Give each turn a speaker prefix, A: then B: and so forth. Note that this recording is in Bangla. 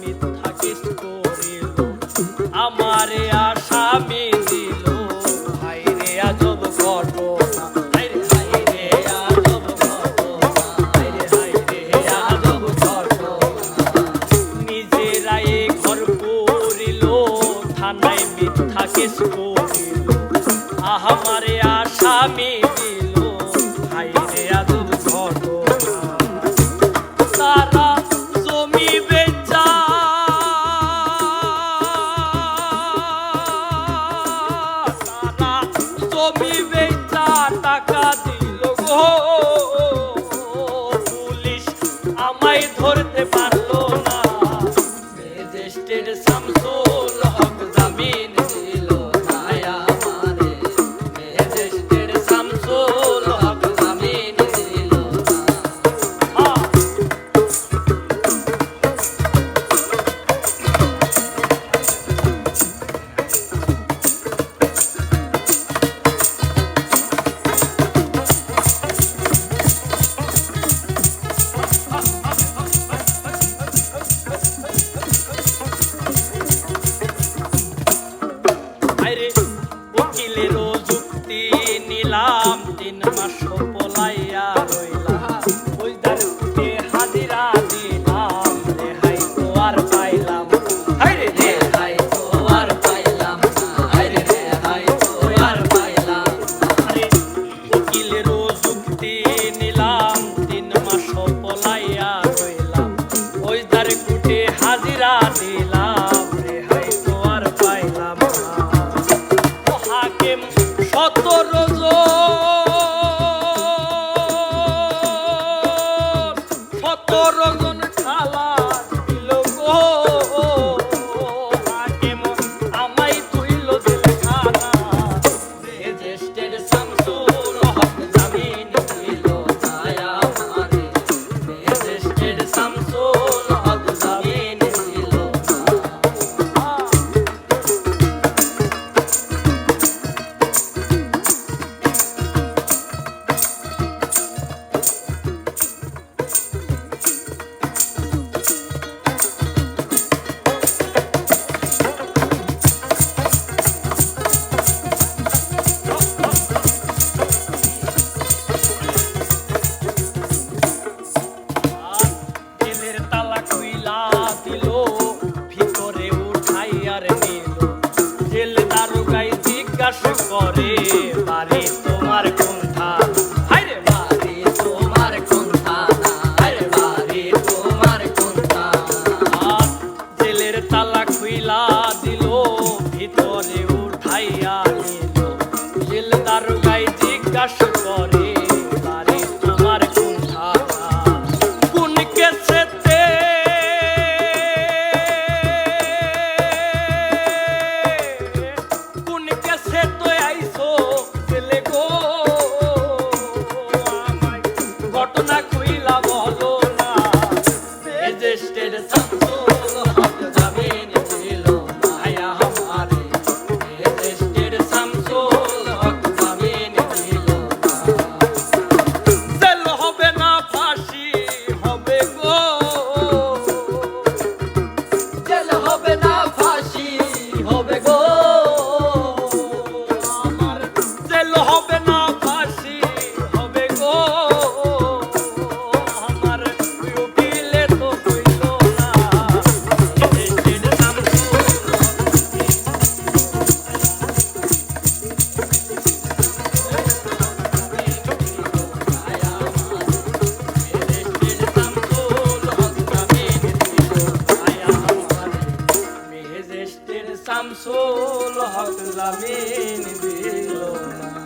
A: মিথ্যা কেস করিল আমারে আসামি দিল হায়রে আজব ঘটনা হায়রে হায়রে আজব ঘটনা হায়রে হায়রে আজব ঘটনা নিজেরাই ঘর করিল থানায় মিথ্যা কেস করিল আমারে আসামি দিল হায়রে আজব ঘটনা তারা জমি বেচা তারা জমি বেচা টাকা দিল গো পুলিশ আমায় ধরতে পারলো না ম্যাজিস্ট্রেট শামসুল হক জামিন দিল না আমারে ম্যাজিস্ট্রেট শামসুল হক জামিন দিল না আরে উকিলেরও যুক্তি নিলাম 3 মাস পলাইয়া রইলাম ওই দারুতে হাজিরা দিলাম রেহাই তো আর পাইলাম হায়রে রেহাই তো আর পাইলাম হায়রে রেহাই তো আর পাইলাম আরে উকিলেরও যুক্তি নিলাম 3 মাস পলাইয়া রইলাম ওই দারুতে হাজিরা দিলাম রেহাই তো আর পাইলাম হাকিম 17 জন খালাস দিল গো হাকিম আমায় তুইল জেলখানা ম্যাজিস্ট্রেট শামসুল হক জামিন দিল না আমারে ম্যাজিস্ট্রেট শামসুল হক জামিন দিল না জেলের তালা খুইলা দিল ভিতরে উঠাইয়ার নিল জেল দারোগাই জিজ্ঞাসা করে বাড়ি তোমার কোন থানা হায়রে বাড়ি তোমার কোন থানা হায়রে বাড়ি তোমার কোন থানা জেলের তালা খুইলা দিল ভিতরে উঠাইয়া নিল জেল দারোগাই জিজ্ঞাসা করে বাড়ি তোমার কোন থানা কোন কেসেতে কোন কেসেতে আইছো জেলে গো আমায় ঘটনা কইলা বলো না ম্যাজিস্ট্রেট শামসুল হক জামিন দিল না আমারে ম্যাজিস্ট্রেট শামসুল হক জামিন দিল না জেল হবে না ফাঁসি হবে গো জেল হবে না ফাঁসি হবে গো আমার জেল হবে না ফাঁসি হবে গো আমার উকিলে তো কইল না ম্যাজিস্ট্রেট শামসুল ম্যাজিস্ট্রেট শামসুল হক জামিন দিল না